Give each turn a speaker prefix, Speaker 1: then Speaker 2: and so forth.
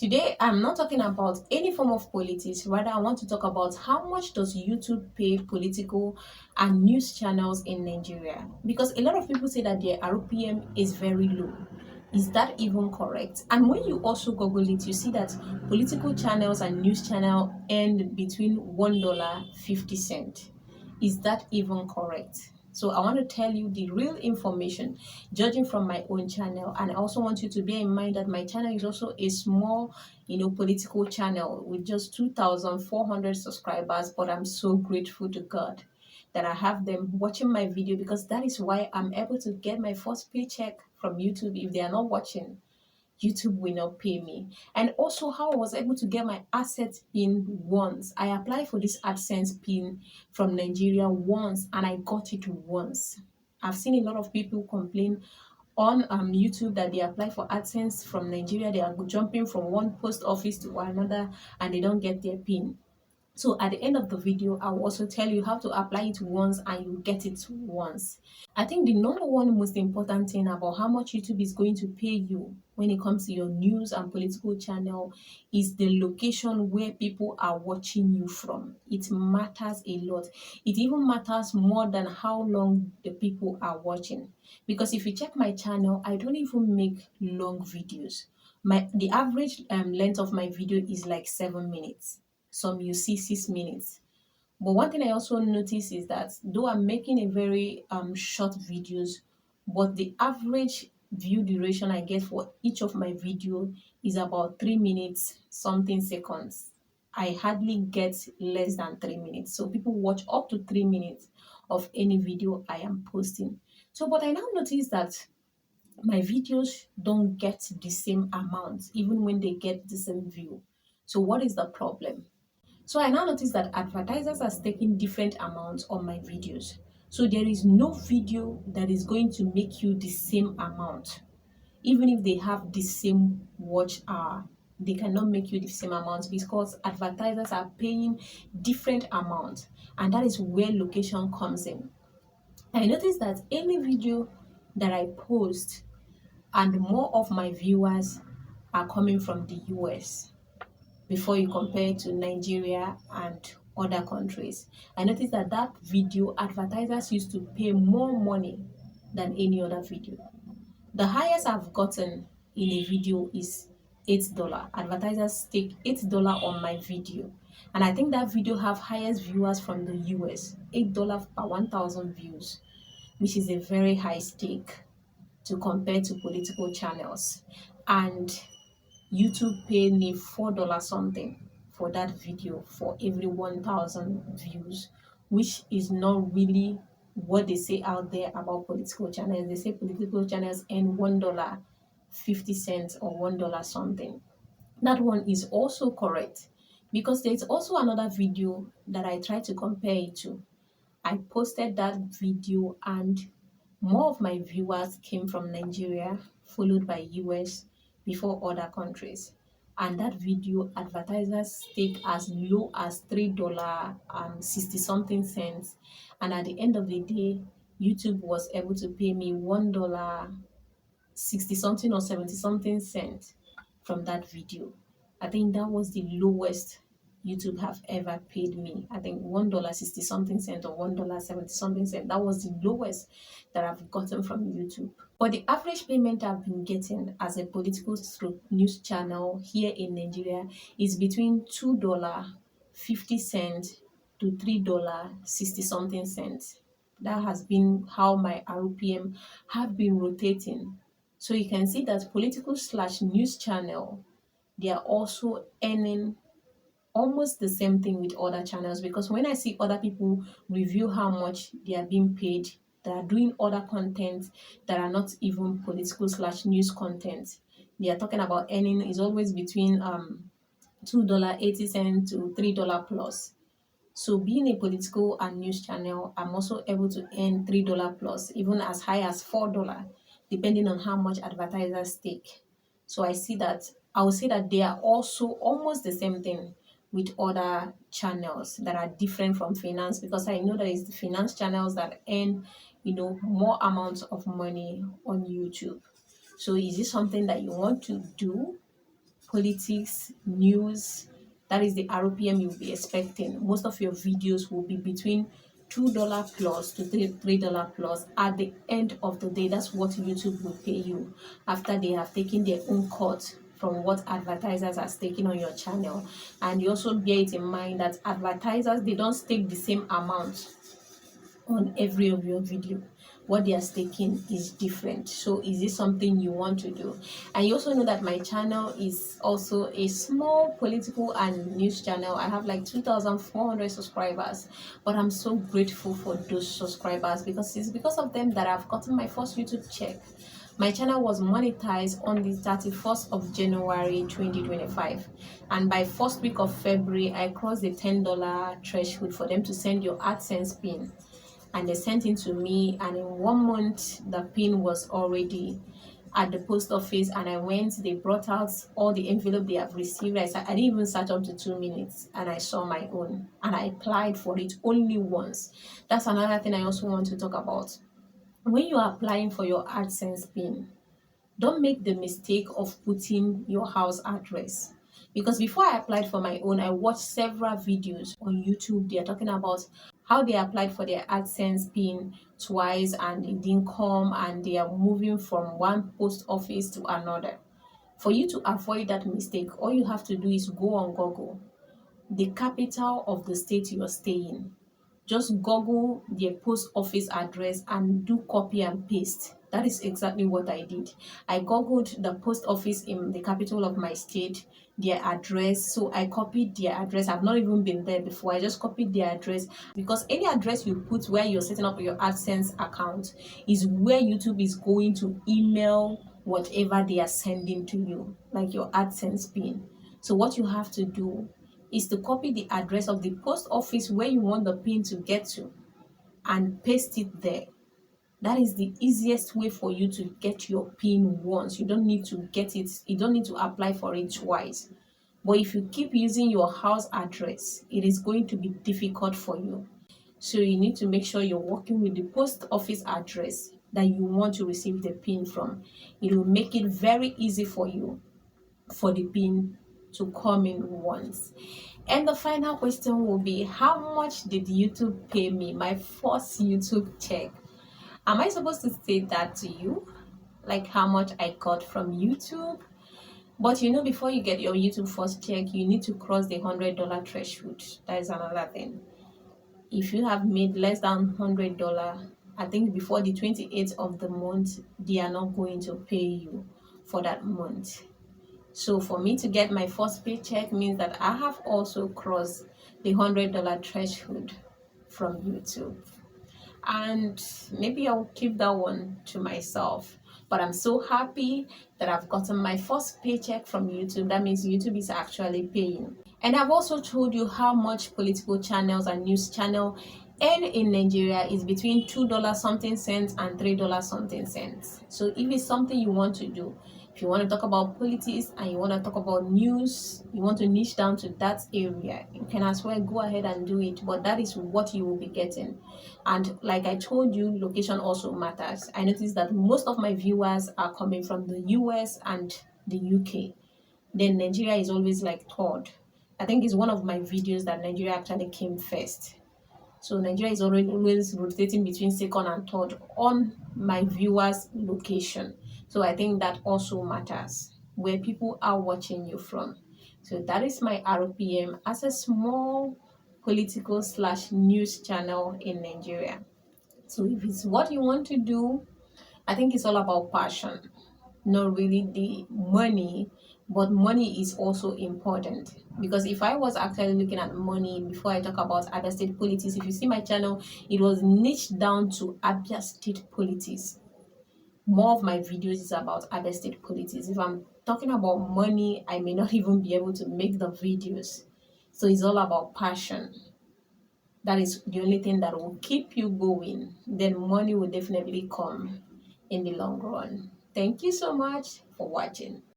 Speaker 1: Today, I'm not talking about any form of politics. Rather, I want to talk about how much does YouTube pay political and news channels in Nigeria? Because a lot of people say that their RPM is very low. Is that even correct? And when you also Google it, you see that political channels and news channel earn between $1.50. Is that even correct? So I want to tell you the real information, judging from my own channel. And I also want you to bear in mind that my channel is also a small, political channel with just 2,400 subscribers. But I'm so grateful to God that I have them watching my video, because that is why I'm able to get my first paycheck from YouTube. If they are not watching, YouTube will not pay me. And also how I was able to get my asset pin once. I applied for this Adsense pin from Nigeria once and I got it once. I've seen a lot of people complain on YouTube that they apply for Adsense from Nigeria. They are jumping from one post office to another and they don't get their pin. So at the end of the video, I will also tell you how to apply it once and you get it once. I think the number one most important thing about how much YouTube is going to pay you when it comes to your news and political channel is the location where people are watching you from. It matters a lot. It even matters more than how long the people are watching. Because if you check my channel, I don't even make long videos. The average length of my video is like 7 minutes. Some you see 6 minutes. But one thing I also notice is that though I'm making a very short videos, but the average view duration I get for each of my video is about 3 minutes something seconds. I hardly get less than 3 minutes. So people watch up to 3 minutes of any video I am posting. So but I now notice that my videos don't get the same amount even when they get the same view. So what is the problem? So I now notice that advertisers are taking different amounts on my videos. So there is no video that is going to make you the same amount. Even if they have the same watch hour, they cannot make you the same amount because advertisers are paying different amounts. And that is where location comes in. I noticed that any video that I post and more of my viewers are coming from the US before you compare it to Nigeria and other countries. I noticed that that video advertisers used to pay more money than any other video. The highest I've gotten in a video is $8. Advertisers take $8 on my video. And I think that video have highest viewers from the US, $8 per 1,000 views, which is a very high stake to compare to political channels. And YouTube paid me $4 something for that video for every 1,000 views, which is not really what they say out there about political channels. They say political channels earn $1.50 or $1 something. That one is also correct because there's also another video that I tried to compare it to. I posted that video and more of my viewers came from Nigeria, followed by US, before other countries. And that video advertisers take as low as $3 60 something cents. And at the end of the day, YouTube was able to pay me $1 60 something or 70 something cents from that video. I think that was the lowest YouTube have ever paid me. I think $1 60 something cent or $1 70 something cent. That was the lowest that I've gotten from YouTube. But the average payment I've been getting as a political news channel here in Nigeria is between $2.50 to $3 60 something cents. That has been how my RPM have been rotating. So you can see that political slash news channel, they are also earning almost the same thing with other channels, because when I see other people review how much they are being paid, that are doing other content that are not even political slash news content, they are talking about earning is always between $2.80 to $3 plus. So being a political and news channel, I'm also able to earn $3 plus, even as high as $4, depending on how much advertisers take. So I would say that they are also almost the same thing with other channels that are different from finance, because I know that it's the finance channels that earn, more amounts of money on YouTube. So is this something that you want to do? politics, news, that is the RPM you'll be expecting. Most of your videos will be between $2 plus to $3 plus. At the end of the day, that's what YouTube will pay you after they have taken their own cut from what advertisers are staking on your channel. And you also bear it in mind that advertisers, they don't stake the same amount on every of your video. What they are staking is different. So is this something you want to do? And you also know that my channel is also a small political and news channel. I have like 2,400 subscribers, but I'm so grateful for those subscribers because it's because of them that I've gotten my first YouTube check. My channel was monetized on the 31st of January 2025, and by first week of February I crossed the $10 threshold for them to send your AdSense pin, and they sent it to me, and in 1 month the pin was already at the post office. And I went, they brought out all the envelope they have received. I didn't even start up to 2 minutes and I saw my own, and I applied for it only once. That's another thing I also want to talk about. When you are applying for your AdSense pin, don't make the mistake of putting your house address, because before I applied for my own, I watched several videos on YouTube. They are talking about how they applied for their AdSense pin twice and it didn't come, and they are moving from one post office to another. For you to avoid that mistake, all you have to do is go on Google, the capital of the state you are staying. Just Google their post office address and do copy and paste. That is exactly what I did. I Googled the post office in the capital of my state, their address. So I copied their address. I've not even been there before. I just copied their address, because any address you put where you're setting up your AdSense account is where YouTube is going to email whatever they are sending to you, like your AdSense pin. So what you have to do is to copy the address of the post office where you want the pin to get to and paste it there. That is the easiest way for you to get your pin once. You don't need to get it, you don't need to apply for it twice. But if you keep using your house address, it is going to be difficult for you. So you need to make sure you're working with the post office address that you want to receive the pin from. It will make it very easy for you for the pin to come in once. And the final question will be, how much did YouTube pay me? My first YouTube check. Am I supposed to say that to you? Like how much I got from YouTube? But you know, before you get your YouTube first check, you need to cross the $100 threshold. That is another thing. If you have made less than $100, I think before the 28th of the month, they are not going to pay you for that month. So for me to get my first paycheck means that I have also crossed the $100 threshold from YouTube. And maybe I'll keep that one to myself. But I'm so happy that I've gotten my first paycheck from YouTube. That means YouTube is actually paying. And I've also told you how much political channels and news channel earn in Nigeria is between $2 something cents and $3 something cents. So if it's something you want to do, if you want to talk about politics and you want to talk about news, you want to niche down to that area, you can as well go ahead and do it. But that is what you will be getting. And like I told you, location also matters. I noticed that most of my viewers are coming from the US and the UK. Then Nigeria is always like third. I think it's one of my videos that Nigeria actually came first. So Nigeria is always rotating between second and third on my viewers' location. So I think that also matters, where people are watching you from. So that is my RPM as a small political / news channel in Nigeria. So if it's what you want to do, I think it's all about passion, not really the money. But money is also important, because if I was actually looking at money before I talk about other state politics, if you see my channel, it was niched down to Abia state politics. More of my videos is about other state politics. If I'm talking about money, I may not even be able to make the videos. So it's all about passion. That is the only thing that will keep you going. Then money will definitely come in the long run. Thank you so much for watching.